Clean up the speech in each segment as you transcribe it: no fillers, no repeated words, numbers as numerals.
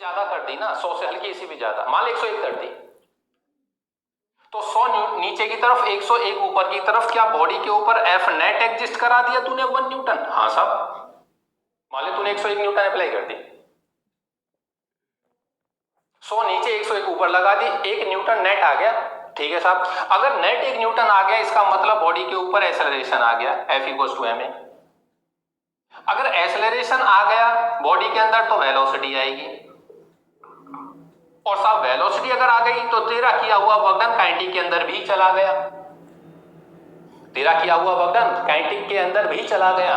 ज्यादा कर दी ना, 100 से हल्की सी भी ज्यादा, मान लो 101 कर दी, तो 100 नीचे की तरफ 101 ऊपर की तरफ, क्या बॉडी के ऊपर एफ नेट एग्जिस्ट करा दिया तूने 1 न्यूटन? हाँ साहब, मान लो तूने 101 न्यूटन अप्लाई कर दी, 100 नीचे 101 ऊपर लगा दी, 1 न्यूटन नेट आ गया, ठीक है साहब। अगर नेट 1 न्यूटन आ गया, इसका मतलब बॉडी के ऊपर एक्सेलरेशन आ गया, F इक्वल्स टू ma। अगर एक्सेलरेशन आ गया बॉडी के अंदर तो वेलोसिटी आएगी, और साहब वेलोसिटी अगर आ गई तो तेरा किया हुआ वजन काइनेटिक के अंदर भी चला गया, तेरा किया हुआ वजन काइनेटिक के अंदर भी चला गया।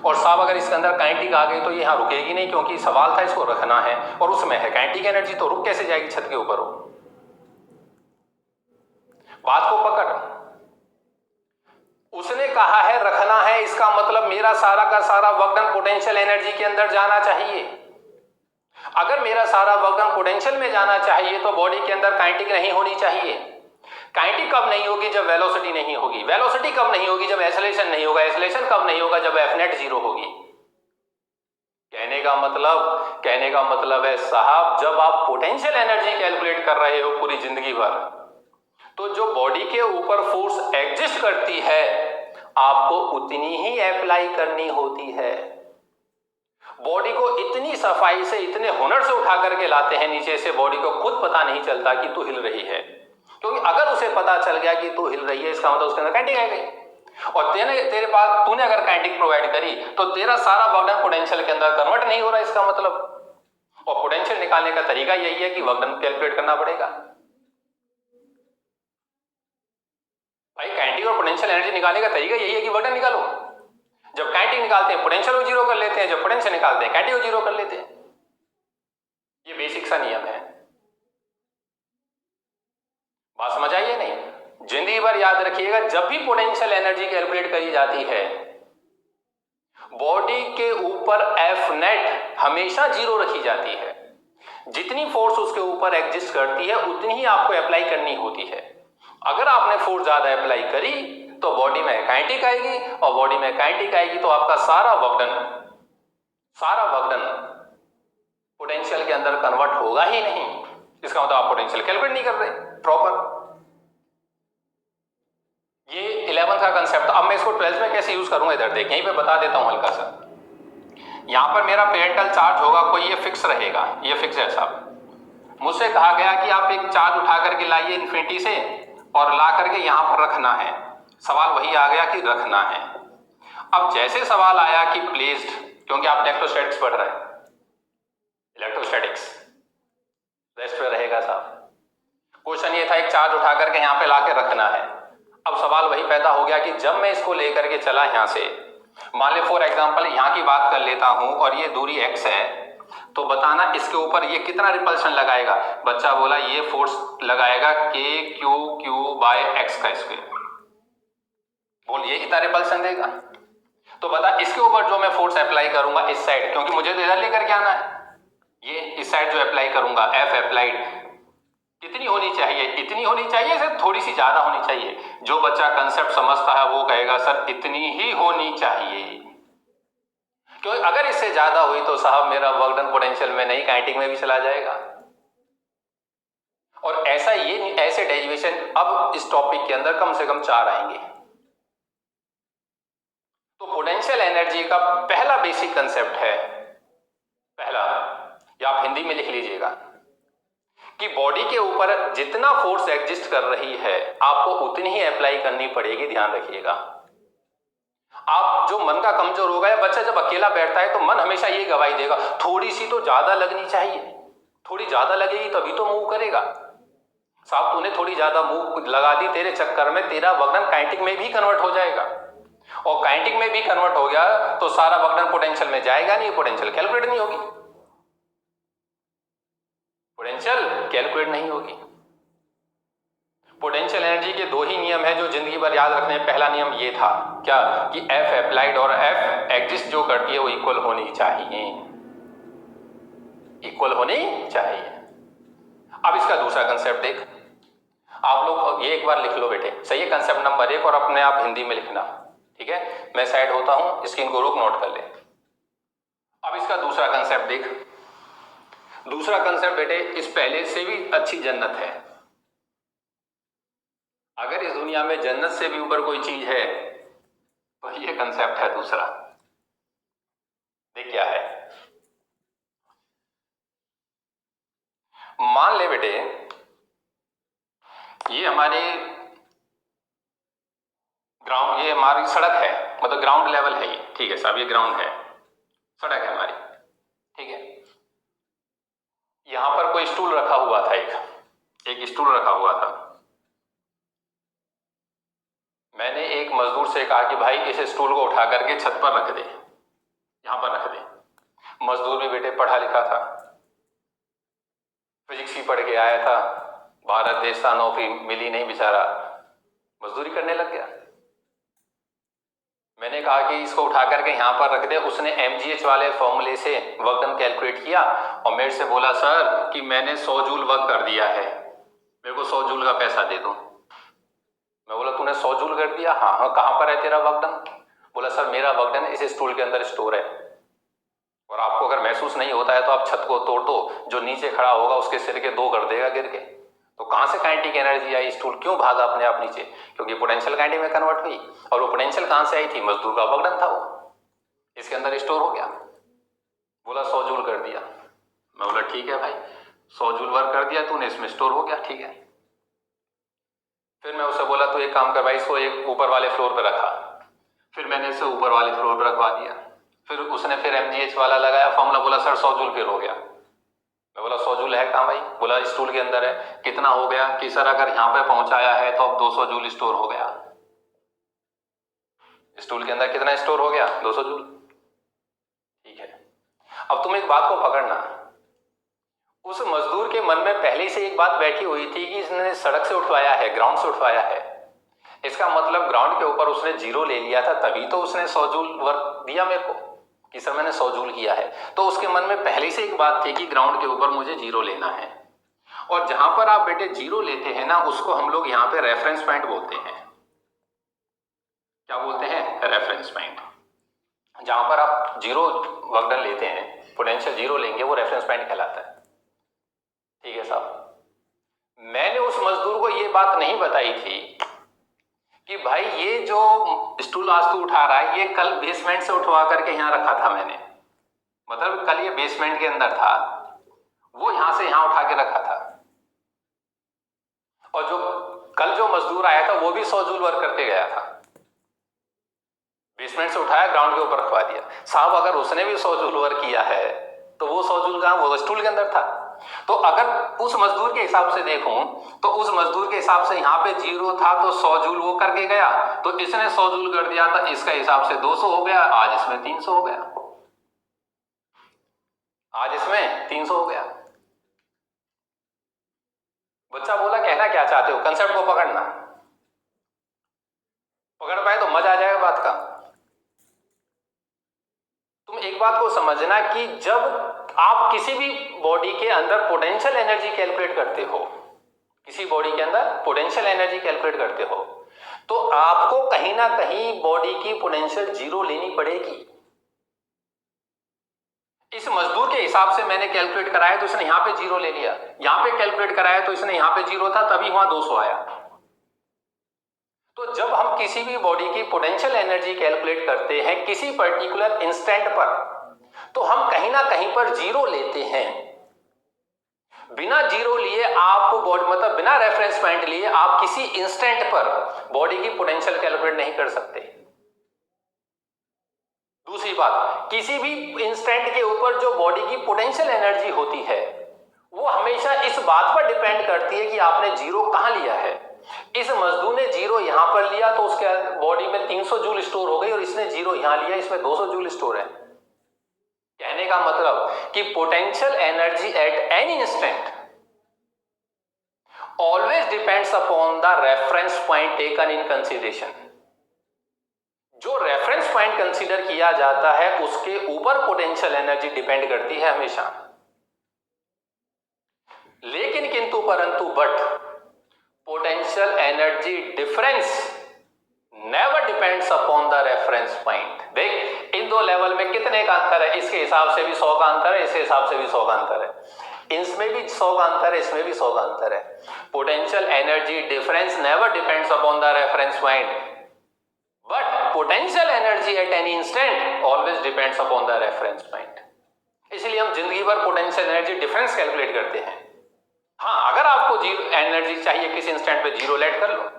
और साहब अगर इसके अंदर काइनेटिक आ गई तो ये यहां रुकेगी नहीं, क्योंकि सवाल था इसको रखना है और उसमें है काइनेटिक एनर्जी, तो रुक कैसे जाएगी छत के ऊपर हो? बात को पकड़, उसने कहा है रखना है, इसका मतलब मेरा सारा का सारा वजन पोटेंशियल एनर्जी के अंदर जाना चाहिए। अगर मेरा सारा वजन पोटेंशियल में जाना चाहिए तो बॉडी के अंदर काइनेटिक नहीं होनी चाहिए। काइनेटिक कब नहीं होगी? जब वेलोसिटी नहीं होगी। वेलोसिटी कब नहीं होगी? जब एक्सेलरेशन नहीं होगा। एक्सेलरेशन कब नहीं होगा? जब एफ नेट 0 होगी। कहने का मतलब है साहब, जब आप पोटेंशियल एनर्जी कैलकुलेट कर रहे हो पूरी जिंदगी भर, तो जो बॉडी के ऊपर फोर्स एग्जिस्ट करती है आपको उतनी ही अप्लाई करनी होती है। बॉडी को इतनी सफाई से, इतने हुनर से उठा करके लाते हैं नीचे से, बॉडी को खुद पता नहीं चलता कि तू हिल रही है, क्योंकि अगर उसे पता चल गया कि तू हिल रही है, इसका मतलब उसके अंदर काइनेटिक आ गई, और तेरे पास तूने अगर काइनेटिक प्रोवाइड करी तो तेरा सारा वजन पोटेंशियल के अंदर कन्वर्ट नहीं हो रहा, इसका मतलब। और पोटेंशियल निकालने का तरीका यही है कि वजन कैलकुलेट करना पड़ेगा भाई। काइनेटिक और पोटेंशियल एनर्जी निकालने का तरीका यही है कि वजन निकालो। जब काइनेटिक निकालते हैं पोटेंशियल को 0 कर लेते हैं, जब पोटेंशियल निकालते हैं काइनेटिक को 0 कर लेते हैं। ये बेसिक सा नियम है। बात समझ आई है नहीं? जिंदगी भर याद रखिएगा, जब भी पोटेंशियल एनर्जी कैलकुलेट करी जाती है, बॉडी के ऊपर एफ नेट हमेशा 0 रखी जाती है। जितनी फोर्स उसके ऊपर एग्जिस्ट करती है उतनी ही आपको अप्लाई करनी होती है। अगर आपने फोर्स ज्यादा अप्लाई करी तो बॉडी में काइनेटिक आएगी, और बॉडी में काइनेटिक आएगी तो आपका सारा वजन पोटेंशियल के अंदर कन्वर्ट होगा ही नहीं। इसका मतलब आप पोटेंशियल कैलकुलेट नहीं कर रहे प्रॉपर। ये 11th का कंसेप्ट। अब मैं इसको 12th में कैसे यूज करूंगा इधर देख, यहीं पे बता देता हूं हल्का सा। यहां पर मेरा पेरेंटल चार्ज होगा कोई, ये फिक्स रहेगा, ये फिक्स है साहब। मुझसे कहा गया कि आप एक चार्ज उठा करके लाइए इन्फिनिटी से और ला करके यहां पर रखना है। सवाल वही आ गया कि रखना है। अब जैसे सवाल आया कि प्लेस्ड, क्योंकि आप इलेक्ट्रोस्टैटिक्स पढ़ रहे हैं, इलेक्ट्रोस्टैटिक्स रेस्ट में रहेगा साहब। क्वेश्चन ये था एक चार्ज उठा करके यहां पे लाके रखना है। अब सवाल वही पैदा हो गया कि जब मैं इसको लेकर के चला यहां से, मान ले फॉर एग्जांपल यहां की बात कर लेता हूं और ये दूरी x है, तो बताना इसके ऊपर ये कितना रिपल्शन लगाएगा। बच्चा बोला ये फोर्स लगाएगा KQ/x का स्क्वायर। बोल ये कितना रिपल्शन देगा? तो बता इसके ऊपर जो मैं फोर्स अप्लाई करूंगा इस साइड, क्योंकि मुझे तो इधर लेकर के आना है, ये इस साइड जो अप्लाई करूंगा F अप्लाइड कितनी होनी चाहिए? इतनी होनी चाहिए सर, थोड़ी सी ज्यादा होनी चाहिए। जो बच्चा कंसेप्ट समझता है वो कहेगा सर इतनी ही होनी चाहिए, क्योंकि अगर इससे ज्यादा हुई तो साहब मेरा वजन पोटेंशियल में नहीं काइनेटिक में भी चला जाएगा। और ऐसे डेरिवेशन अब इस टॉपिक के अंदर कम से कम 4 आएंगे। तो पोटेंशियल एनर्जी का पहला बेसिक कंसेप्ट है, पहला, या आप हिंदी में लिख लीजिएगा, कि बॉडी के ऊपर जितना फोर्स एग्जिस्ट कर रही है आपको उतनी ही अप्लाई करनी पड़ेगी। ध्यान रखिएगा। आप जो मन का कमजोर होगा, या बच्चा जब अकेला बैठता है तो मन हमेशा ये गवाही देगा थोड़ी सी तो ज्यादा लगनी चाहिए, थोड़ी ज्यादा लगेगी तभी तो मूव करेगा। साहब तूने थोड़ी ज्यादा मूव लगा दी, तेरे चक्कर में तेरा वजन काइनेटिक में भी कन्वर्ट हो जाएगा, और काइनेटिक में भी कन्वर्ट हो गया तो सारा वजन पोटेंशियल में जाएगा नहीं, पोटेंशियल कैलकुलेट नहीं होगी, पोटेंशियल कैलकुलेट नहीं होगी। पोटेंशियल एनर्जी के 2 ही नियम है जो जिंदगी भर याद रखने हैं। पहला नियम ये था क्या, कि F अप्लाइड और F एग्जिस्ट जो करती है वो इक्वल होनी चाहिए, इक्वल होनी चाहिए। अब इसका दूसरा कंसेप्ट देख, आप लोग ये एक बार लिख लो बेटे, सही है? कंसेप्ट नंबर 1 और अपने आप हिंदी में लिखना, ठीक है? मैं साइड होता हूं, स्क्रीन को रोक नोट कर ले। अब इसका दूसरा कंसेप्ट देख, दूसरा कंसेप्ट बेटे, इस पहले से भी अच्छी जन्नत है। अगर इस दुनिया में जन्नत से भी ऊपर कोई चीज है तो ये कंसेप्ट है दूसरा। देख क्या है, मान ले बेटे ये हमारी ग्राउंड, ये हमारी सड़क है, मतलब ग्राउंड लेवल है ये, ठीक है साहब, ये ग्राउंड है, सड़क है हमारी, ठीक है। यहां पर कोई स्टूल रखा हुआ था, एक स्टूल रखा हुआ था। मैंने एक मजदूर से कहा कि भाई इस स्टूल को उठा करके छत पर रख दे, यहां पर रख दे। मजदूर भी बेटे पढ़ा लिखा था, फिजिक्स ही पढ़ के आया था, भारत देश था, नौकरी मिली नहीं, बेचारा मजदूरी करने लग गया। मैंने कहा कि इसको उठा करके यहां पर रख दे। उसने एमजीएच वाले फॉर्मूले से वर्क डन कैलकुलेट किया और मेरे से बोला सर कि मैंने 100 जूल वर्क कर दिया है, मेरे को 100 जूल का पैसा दे दो। मैं बोला तूने 100 जूल कर दिया? हाँ हाँ, कहां पर है तेरा वर्क डन? बोला सर मेरा वर्क डन इस स्टूल के अंदर स्टोर है, और आपको अगर महसूस नहीं होता है तो आप छत को तोड़ दो, जो नीचे खड़ा होगा उसके सिर के 2 कर देगा गिर के। तो कहां से काइनेटिक एनर्जी आई? स्टूल क्यों भागा अपने आप नीचे? क्योंकि पोटेंशियल काइनेटिक में कन्वर्ट हुई, और वो पोटेंशियल कहां से आई थी? मजदूर का वर्क डन था, वो इसके अंदर स्टोर हो गया। बोला 100 जूल कर दिया। मैं बोला ठीक है भाई, 100 जूल वर्क कर दिया तूने, इसमें स्टोर हो गया, ठीक है। फिर मैं उससे बोला तो एक काम कर भाई, इसको एक ऊपर वाले फ्लोर पर रखा। फिर मैंने इसे ऊपर वाले फ्लोर पर रखवा दिया। फिर उसने फिर एमजीएच वाला लगाया फॉर्मूला, बोला सर 100 जूल फिर हो गया। मैं बोला 100 जूल है कहां भाई? बोला स्टूल के अंदर है। कितना हो गया? कि सर अगर यहां पे पहुंचाया है तो अब 200 जूल स्टोर हो गया। स्टूल के अंदर कितना स्टोर हो गया? 200 जूल, ठीक है। अब तुम एक बात को पकड़ना, उस मजदूर के मन में पहले से एक बात बैठी हुई थी कि इसने सड़क से उठवाया है, ग्राउंड से उठवाया है, इसका मतलब ग्राउंड के ऊपर उसने 0 ले लिया था, तभी तो उसने 100 जूल वर्क दिया मेरे को कि सर मैंने 100 जूल किया है। तो उसके मन में पहले से एक बात थी कि ग्राउंड के ऊपर मुझे 0 लेना है। और जहां पर आप बेटे 0 लेते हैं ना, उसको हम लोग यहां पे रेफरेंस पॉइंट बोलते हैं। क्या बोलते हैं? Reference point. जहां पर आप 0 वर्क डन लेते हैं, पोटेंशियल 0 लेंगे, वो रेफरेंस पॉइंट कहलाता है, ठीक है साहब। मैंने उस मजदूर को ये बात नहीं बताई थी कि भाई ये जो स्टूल आज तू उठा रहा है, ये कल बेसमेंट से उठवा करके यहां रखा था मैंने, मतलब कल ये बेसमेंट के अंदर था, वो यहां से यहां उठा के रखा था। और जो कल जो मजदूर आया था वो भी 100 जूल वर्क करके गया था, बेसमेंट से उठाया ग्राउंड के ऊपर रखवा दिया। साहब अगर उसने भी 100 जूल वर्क किया है तो वो 100 जूल कहां? वो स्टूल के अंदर था। तो अगर उस मजदूर के हिसाब से देखूं तो उस मजदूर के हिसाब से यहां पे 0 था तो 100 जूल वो करके गया, तो इसने 100 जूल कर दिया था, इसका हिसाब से 200 हो गया, आज इसमें 300 हो गया, आज इसमें 300 हो गया। बच्चा बोला कहना क्या चाहते हो? कंसेप्ट को पकड़ना, पकड़ पाए तो मजा आ जाएगा बात का। तुम एक बात को समझना कि जब आप किसी भी बॉडी के अंदर पोटेंशियल एनर्जी कैलकुलेट करते हो, किसी बॉडी के अंदर पोटेंशियल एनर्जी कैलकुलेट करते हो, तो आपको कहीं ना कहीं बॉडी की पोटेंशियल 0 लेनी पड़ेगी। इस मजदूर के हिसाब से मैंने कैलकुलेट कराया तो इसने यहां पे 0 ले लिया, यहां पे कैलकुलेट कराया तो इसने यहां पे 0 था, तभी वहां 200 आया। तो जब हम किसी भी बॉडी की पोटेंशियल एनर्जी कैलकुलेट करते हैं किसी पर्टिकुलर इंस्टेंट पर, तो हम कहीं ना कहीं पर 0 लेते हैं। बिना 0 लिए आप बॉडी, मतलब बिना रेफरेंस पॉइंट लिए आप किसी इंस्टेंट पर बॉडी की पोटेंशियल कैलकुलेट नहीं कर सकते। दूसरी बात, किसी भी इंस्टेंट के ऊपर जो बॉडी की पोटेंशियल एनर्जी होती है वो हमेशा इस बात पर डिपेंड करती है कि आपने 0 कहां लिया है। इस मजदूर ने 0 यहां पर लिया तो उसके बॉडी में 300 जूल स्टोर हो गई, और इसने 0 यहां लिया, इसमें 200 जूल स्टोर है। कहने का मतलब कि potential energy at any instant always depends upon the reference point taken in consideration. जो रेफरेंस पॉइंट कंसीडर किया जाता है उसके ऊपर पोटेंशियल एनर्जी डिपेंड करती है हमेशा। लेकिन किंतु परंतु but potential energy difference never depends upon the reference point. देख इन दो लेवल में कितने का अंतर है, इसके हिसाब से भी 100 का अंतर है, इसके हिसाब से भी 100 का अंतर है। इसमें भी 100 का अंतर है, इसमें भी 100 का अंतर है। Potential energy difference never depends upon the reference point, but potential energy at any instant always depends upon the reference point. इसलिए हम जिंदगी भर पोटेंशियल एनर्जी डिफरेंस कैलकुलेट करते हैं। हाँ, अगर आपको जीरो एनर्जी चाहिए किसी इंस्टेंट पे, जीरो लेट कर लो।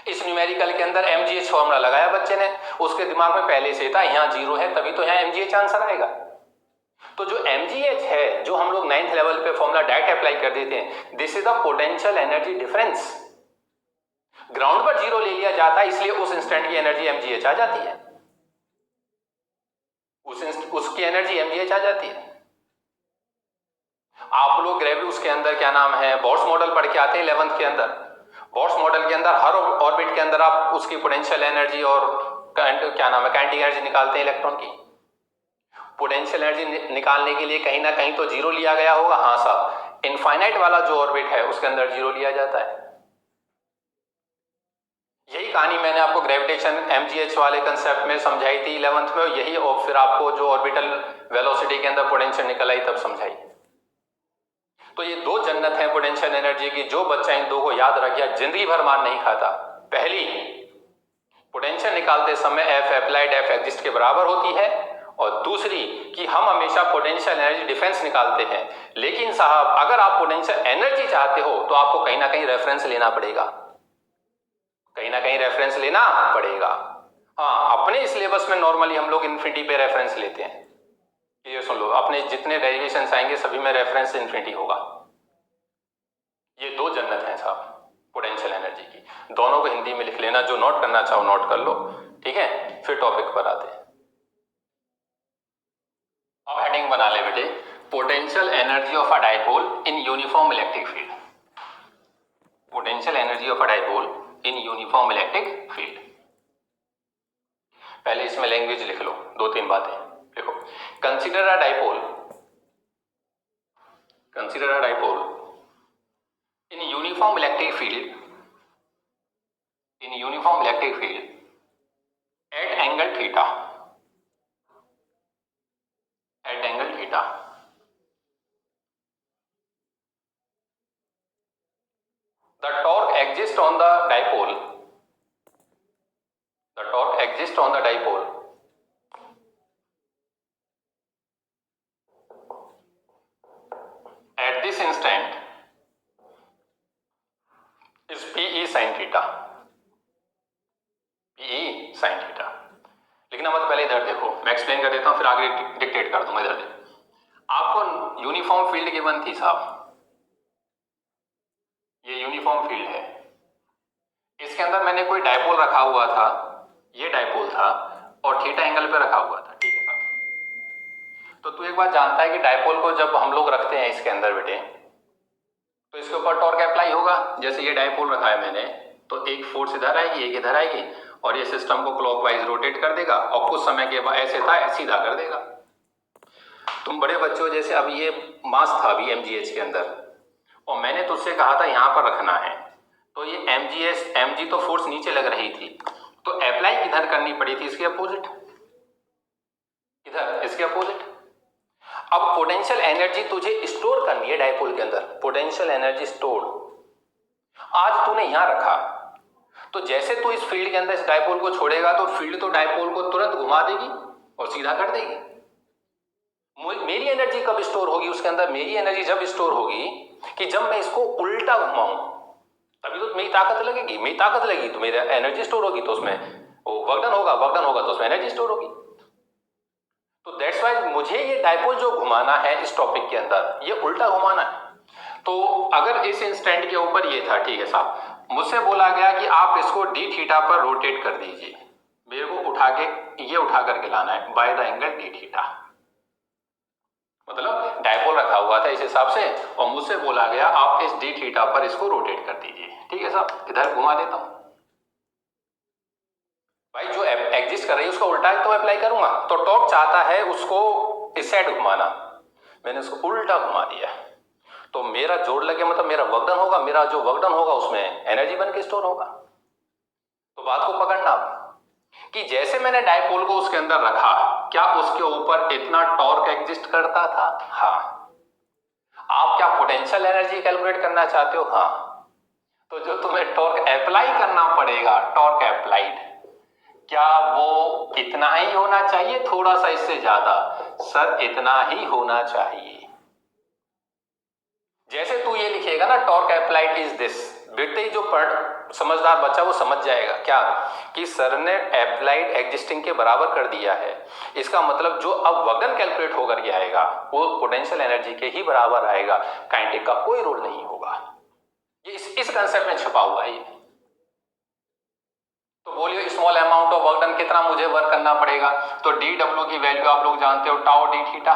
इस न्यूमेरिकल के अंदर mgh फॉर्मूला लगाया बच्चे ने, उसके दिमाग में पहले से था यहां जीरो है तभी तो यहां mgh आंसर आएगा। तो जो mgh है, जो हम लोग 9th लेवल पे फॉर्मूला डायरेक्ट अप्लाई कर देते हैं, this is the potential energy difference. Ground पर जीरो ले लिया जाता है, इसलिए उस इंस्टेंट की एनर्जी mgh आ जाती है, उसकी एनर्जी mgh आ जाती है। आप लोग ग्रेविटी उसके अंदर क्या नाम है, बोर्स मॉडल पढ़ के आते हैं 11th के अंदर। बोर्स मॉडल के अंदर हर ऑर्बिट के अंदर आप उसकी पोटेंशियल एनर्जी और क्या नाम है काइनेटिक एनर्जी निकालते हैं इलेक्ट्रॉन की। पोटेंशियल एनर्जी निकालने के लिए कहीं ना कहीं तो जीरो लिया गया होगा। हाँ साहब, इनफाइनाइट वाला जो ऑर्बिट है उसके अंदर जीरो लिया जाता है। यही कहानी मैंने आपको ग्रेविटेशन mgh वाले कंसेप्ट में समझाई थी 11th में, यही और फिर आपको जो ऑर्बिटल वेलोसिटी के अंदर पोटेंशियल निकल आई तब समझाई। तो ये दो जन्नत है पोटेंशियल एनर्जी की, जो बच्चा इन दो को याद रख गया जिंदगी भर मार नहीं खाता। पहली, पोटेंशियल निकालते समय एफ अप्लाइड एफ एग्जिस्ट के बराबर होती है, और दूसरी कि हम हमेशा पोटेंशियल एनर्जी डिफरेंस निकालते हैं, लेकिन साहब अगर आप पोटेंशियल एनर्जी चाहते हो तो आपको कहीं ना कहीं रेफरेंस लेना पड़ेगा, कहीं ना कहीं रेफरेंस लेना पड़ेगा। हाँ, अपने सिलेबस में नॉर्मली हम लोग इन्फिनिटी पे रेफरेंस लेते हैं। ये सुन लो, अपने जितने डेरिवेशंस आएंगे सभी में रेफरेंस इन्फिनिटी होगा। ये दो जन्नत है साहब पोटेंशियल एनर्जी की, दोनों को हिंदी में लिख लेना, जो नोट करना चाहो नोट कर लो, ठीक है। फिर टॉपिक पर आते हैं। अब हेडिंग बना ले बेटे, potential energy of a dipole in uniform electric field. Potential energy of a dipole in uniform electric field. पहले इसमें लैंग्वेज लिख लो, दो तीन बातें लिखो। Consider a dipole, consider a dipole in uniform electric field, in uniform electric field at angle theta, at angle theta, the torque exists on the dipole, the torque exists on the dipole at this instant is Pe sin theta, Pe sin theta। लिखना मत, पहले इधर देखो, मैं explain कर देता हूं फिर आगे डिक्टेट कर दूंगा। इधर देखो, आपको यूनिफॉर्म फील्ड गिवन थी साहब, ये यूनिफॉर्म फील्ड है, इसके अंदर मैंने कोई डाइपोल रखा हुआ था, ये डाइपोल था और थीटा एंगल पे रखा हुआ था, ठीक है साहब। तो तू एक बात जानता है कि डाइपोल को जब हम लोग रखते हैं इसके अंदर बेटे, तो इसके ऊपर टॉर्क अप्लाई होगा। जैसे ये डाइपोल रखा है मैंने, तो एक फोर्स इधर आएगी एक इधर आएगी, और ये सिस्टम को क्लॉकवाइज रोटेट कर देगा, और कुछ समय के बाद ऐसे था सीधा कर देगा। तुम बड़े बच्चों जैसे, अब ये मास था अभी mgh के अंदर, और मैंने तुझसे कहा था यहां पर रखना है, तो ये mg तो फोर्स नीचे लग रही थी, तो अप्लाई किधर करनी पड़ी थी, इसके अपोजिट, इधर इसके अपोजिट। अब पोटेंशियल एनर्जी तुझे स्टोर करनी है डाइपोल के अंदर, पोटेंशियल एनर्जी स्टोर, आज तूने यहां रखा, तो जैसे तू इस फील्ड के अंदर इस डाइपोल को छोड़ेगा तो फील्ड तो डाइपोल को तुरंत घुमा देगी और सीधा कर देगी। मेरी एनर्जी कब स्टोर होगी उसके अंदर, मेरी एनर्जी जब स्टोर होगी कि जब मैं इसको उल्टा घुमाऊं, तभी तो मेरी ताकत लगेगी, मेरी ताकत लगी तो मेरी एनर्जी स्टोर होगी, तो उसमें वर्कडन होगा, वर्कडन होगा तो उसमें एनर्जी स्टोर होगी। तो दैट्स वाई मुझे ये डाइपोल जो घुमाना है इस टॉपिक के अंदर, ये उल्टा घुमाना है। तो अगर इस इंस्टेंट के ऊपर ये था, ठीक है साहब, मुझसे बोला गया कि आप इसको डी थीटा पर रोटेट कर दीजिए, मेरे को उठा के ये उठा करके लाना है by the angle D theta, मतलब डाइपोल रखा हुआ था इस हिसाब से, और मुझसे बोला गया आप इस डी थीटा पर इसको रोटेट कर दीजिए, ठीक है साहब। इधर घुमा देता हूं भाई, जो एग्जिस्ट कर रही है उसका उल्टा तो अप्लाई करूंगा, तो टॉर्क चाहता है उसको इस साइड घुमाना, मैंने उसको उल्टा घुमा दिया, तो मेरा जोड़ लगे मतलब मेरा वर्कडन होगा, मेरा जो वर्कडन होगा उसमें एनर्जी बन के स्टोर होगा। तो बात को पकड़ना कि जैसे मैंने डाइपोल को उसके अंदर रखा, क्या उसके ऊपर इतना टॉर्क एग्जिस्ट करता था? हाँ, पोटेंशियल एनर्जी कैलकुलेट करना चाहते हो? हाँ, तो जो तुम्हें टॉर्क अप्लाई करना पड़ेगा, टॉर्क अप्लाइड, क्या वो इतना ही होना चाहिए, थोड़ा सा इससे ज्यादा? सर इतना ही होना चाहिए। जैसे तू ये लिखेगा ना टॉर्क अप्लाइड इज दिस, बेटे ही जो समझदार बच्चा वो समझ जाएगा क्या कि सर ने अप्लाइड एग्जिस्टिंग के बराबर कर दिया है। इसका मतलब जो अब वगन कैलकुलेट होकर के आएगा वो पोटेंशियल एनर्जी के ही बराबर आएगा, काइनेटिक का कोई रोल नहीं होगा। ये इस कंसेप्ट में छुपा हुआ है ये। तो बोलिए small amount of work done कितना मुझे वर्क करना पड़ेगा? तो डी डब्ल्यू की वैल्यू आप लोग जानते हो, टाउ डी थीटा।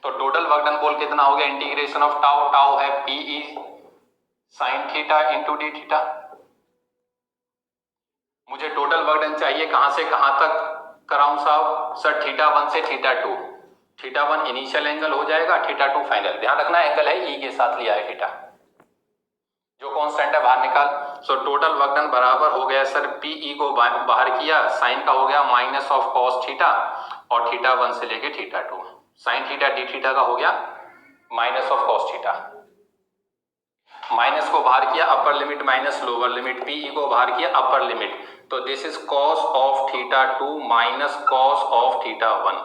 तो टोटल वर्क डन बोल कितना हो गया, इंटीग्रेशन ऑफ टाउ, टाउ है PE sine theta into d theta. मुझे टोटल वर्क डन चाहिए कहां से कहां तक कराऊं साहब? सर थीटा 1 से थीटा 2। थीटा 1 इनिशियल एंगल हो जाएगा, थीटा 2 फाइनल। ध्यान रखना एंगल है ई के साथ लिया है थीटा, जो कांस्टेंट है बाहर निकाल। सो टोटल वर्क डन बराबर हो गया सर पीई को बाहर किया, साइन का हो गया माइनस ऑफ कॉस थीटा और थीटा 1 से लेके theta 2, sine theta d theta का हो गया minus of cos theta. Minus को बाहर किया upper limit minus lower limit, PE को बाहर किया अपर लिमिट, तो this is cos of theta 2 minus cos of theta 1।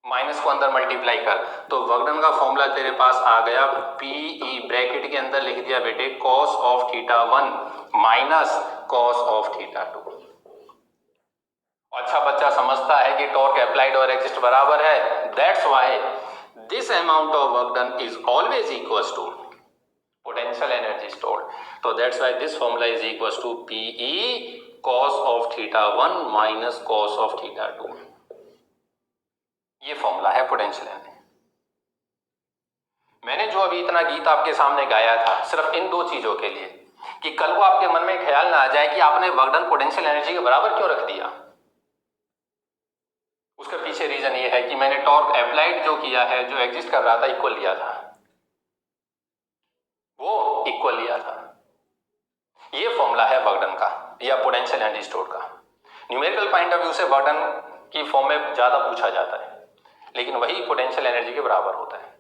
Minus को अंदर मल्टीप्लाई कर, तो वर्कडन का फॉर्मूला तेरे पास आ गया पीई, ब्रैकेट के अंदर लिख दिया बेटे cos of theta 1 minus cos of theta 2। अच्छा बच्चा समझता है कि टॉर्क अप्लाइड और एक्सिस्ट बराबर है, that's why this amount of work done is always equals to potential energy stored. So that's why this formula is equals to PE cos of theta 1 minus cos of theta 2. ये formula है potential energy. मैंने जो अभी इतना गीत आपके सामने गाया था सिर्फ इन दो चीजों के लिए कि कल को आपके मन में ख्याल ना आ जाए कि आपने वर्क डन पोटेंशियल एनर्जी के बराबर क्यों रख दिया। उसके पीछे रीजन ये है कि मैंने टॉर्क अप्लाइड जो किया है, जो एग्जिस्ट कर रहा था, इक्वल लिया था, वो इक्वल लिया था। ये फॉर्मूला है वर्क डन का या पोटेंशियल एनर्जी स्टोर का। न्यूमेरिकल पॉइंट ऑफ व्यू से वर्क डन की फॉर्म में ज्यादा पूछा जाता है, लेकिन वही पोटेंशियल एनर्जी के बराबर होता है।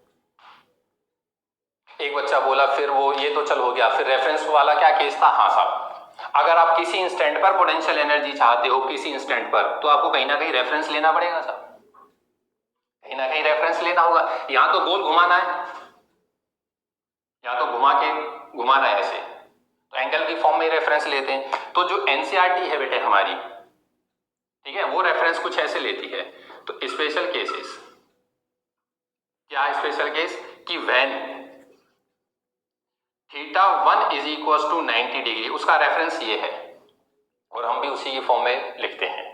एक बच्चा बोला फिर वो ये तो चल हो गया, फिर रेफरेंस वाला क्या केस था? हाँ साहब, अगर आप किसी इंस्टेंट पर पोटेंशियल एनर्जी चाहते हो, किसी इंस्टेंट पर, तो आपको कहीं ना कहीं रेफरेंस लेना पड़ेगा साहब, कहीं ना कहीं रेफरेंस लेना होगा। यहां तो गोल घुमाना है, यहां तो घुमाना है ऐसे, तो एंगल की फॉर्म में रेफरेंस लेते हैं। तो जो एनसीईआरटी है बेटे हमारी, ठीक है, वो रेफरेंस कुछ ऐसे लेती है। तो स्पेशल केसेस, क्या स्पेशल केस? कि when theta 1 is equal to 90 degree, उसका रेफरेंस ये है, और हम भी उसी की फॉर्म में लिखते हैं,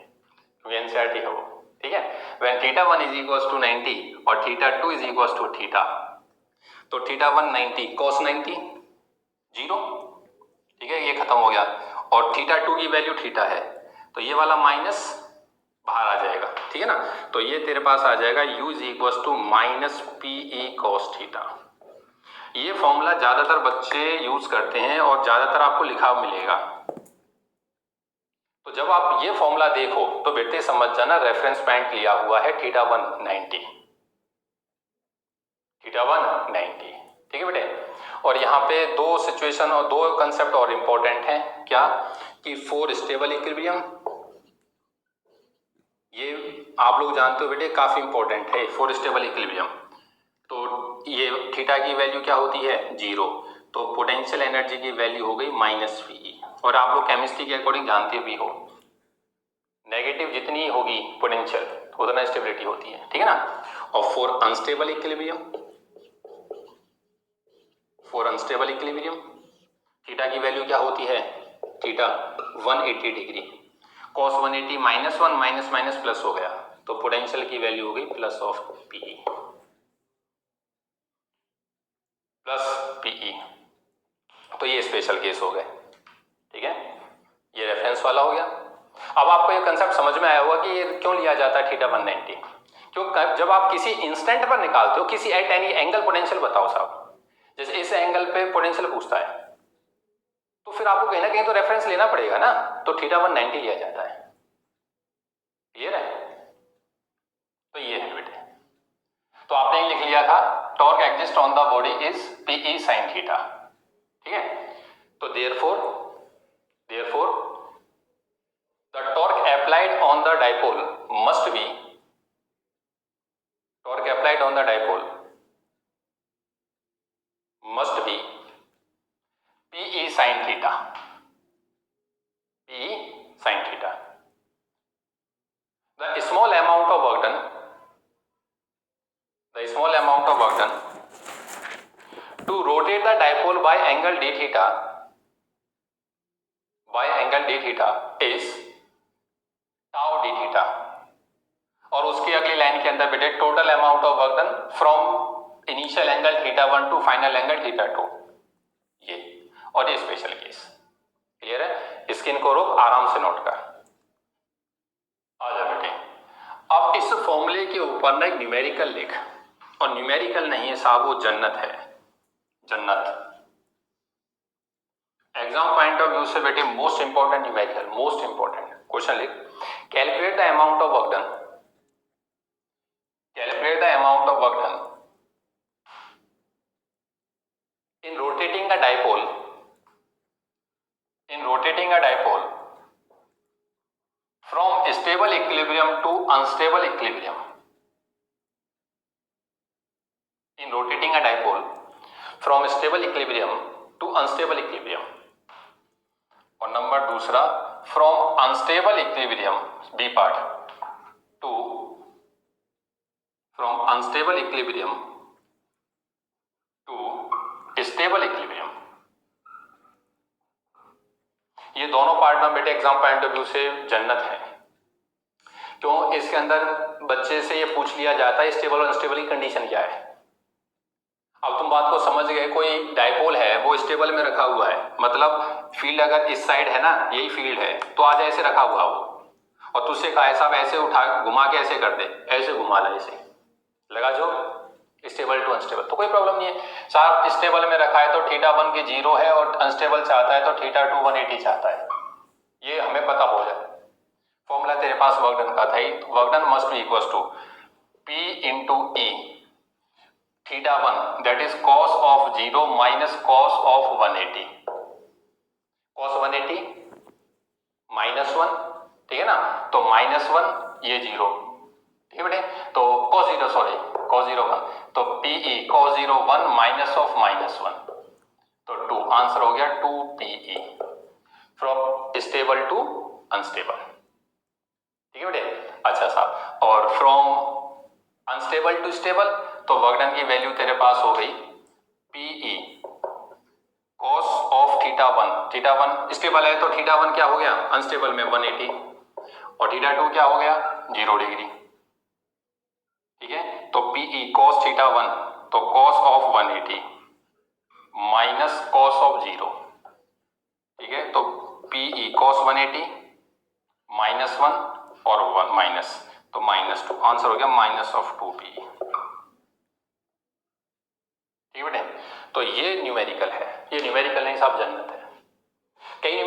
एनसीईआरटी है वो, ठीक है। When theta 1 is equal to 90 और theta 2 is equal to theta, तो थीटा 1 90 कॉस 90 0, ठीक है, ये खत्म हो गया। और थीटा 2 की वैल्यू थीटा है, तो ये वाला माइनस बाहर आ जाएगा, ठीक है ना। तो ये तेरे पास आ जाएगा u is equal to minus PE cos theta. ये फॉर्मूला ज्यादातर बच्चे यूज करते हैं और ज्यादातर आपको लिखा मिलेगा। तो जब आप ये फॉर्मूला देखो तो बेटे समझ जाना रेफरेंस पॉइंट लिया हुआ है थीटा 1 90, थीटा 1 90, ठीक है बेटे। और यहाँ पे दो सिचुएशन और दो कंसेप्ट और इंपॉर्टेंट हैं, क्या कि फोर स्टेबल इक्विलिब्रियम, ये आप लोग जानते हो बेटे, काफी इंपॉर्टेंट है फोर स्टेबल इक्विलिब्रियम। तो ये थीटा की वैल्यू क्या होती है? 0, तो पोटेंशियल एनर्जी की वैल्यू हो गई माइनस पीई। और आप लोग केमिस्ट्री के अकॉर्डिंग जानते भी हो, नेगेटिव जितनी होगी पोटेंशियल उतना स्टेबिलिटी होती है, ठीक है ना। और for unstable equilibrium, for unstable equilibrium theta की वैल्यू क्या होती है? Theta 180 degree, cos 180 minus 1 minus minus plus हो गया, तो पोटेंशियल की वैल्यू हो गई plus of PE, plus PE. तो ये स्पेशल केस हो गए, ठीक है, ये रेफरेंस वाला हो गया। अब आपको ये कंसेप्ट समझ में आया होगा कि ये क्यों लिया जाता है थीटा 190। क्यों? जब आप किसी इंस्टेंट पर निकालते हो, किसी एट एनी एंगल पोटेंशियल बताओ साहब, जैसे इस एंगल पे पोटेंशियल पूछता है, तो फिर आपको कहीं ना कहीं तो रेफरेंस लेना पड़ेगा ना, तो थीटा 190 लिया जाता है, क्लियर है। तो ये है बेटे, तो आपने लिया था, torque exist on the body is Pe sin theta, ठीक है। तो therefore the torque applied on the dipole must be, torque applied on the dipole must be Pe sin theta, Pe sin theta. The small amount of work done to rotate the dipole by angle d theta is tau d theta। और उसकी अगली line के अंदर बेटे total amount of work done from initial angle theta 1 to final angle theta 2, ये और ये special case clear है। इसके इनको रोक आराम से नोट कर। आ जा बेटे, अब इस फॉर्मूले के ऊपर ना एक न्यूमेरिकल लिख, और न्यूमेरिकल नहीं है साहब, वो जन्नत है, जन्नत। एग्जाम पॉइंट ऑफ व्यू से बेटे most important numerical, most important question लिख, calculate the amount of work done, calculate the amount of work done in rotating a dipole, from stable equilibrium to unstable equilibrium, in rotating a dipole from stable equilibrium to unstable equilibrium। और number दूसरा from unstable equilibrium B part to from unstable equilibrium to stable equilibrium। ये दोनों part ना बेटे exam point of view से जन्नत है। क्यों? इसके अंदर बच्चे से ये पूछ लिया जाता है स्टेबल और अनस्टेबल की कंडीशन क्या है। अब तुम बात को समझ गए, कोई डाइपोल है वो स्टेबल में रखा हुआ है, मतलब फील्ड अगर इस साइड है ना, यही फील्ड है, तो आज ऐसे रखा हुआ वो, और तुझसे कहा साहब ऐसे उठा घुमा के ऐसे कर दे, ऐसे घुमा ला, ऐसे लगा जो स्टेबल टू अनस्टेबल, तो कोई प्रॉब्लम नहीं है। साहब स्टेबल में रखा है तो थीटा 1 की 0 है, और अनस्टेबल चाहता है तो थीटा 2 180 चाहता है, ये हमें पता हो जाए। फॉर्मूला तेरे पास वर्क डन का था ही, work done must be equal to P into E theta 1 that is cos of 0 minus cos of 180, cos 180 minus 1, ठीक है ना, तो माइनस 1 ये 0, ठीक है बेटे, तो cos 0 सॉरी cos 0 1, तो PE cos 0 1 minus of minus 1, तो 2, आंसर हो गया 2 PE from stable to unstable, ठीक है बेटे। अच्छा साहब, और फ्रॉम अनस्टेबल टू स्टेबल, तो वर्क डन की वैल्यू तेरे पास हो गई PE cos of theta 1 stable है तो थीटा 1 क्या हो गया अनस्टेबल में 180, और थीटा 2 क्या हो गया 0 डिग्री, ठीक है। तो PE cos थीटा 1 तो cos of 180 minus cos of 0, ठीक है, तो PE cos 180 माइनस 1 और 1 माइनस, तो माइनस 2, आंसर हो गया माइनस ऑफ 2 PE, ठीक है बेटे। तो ये न्यूमेरिकल है, ये न्यूमेरिकल नहीं साहब जन्नत है। कई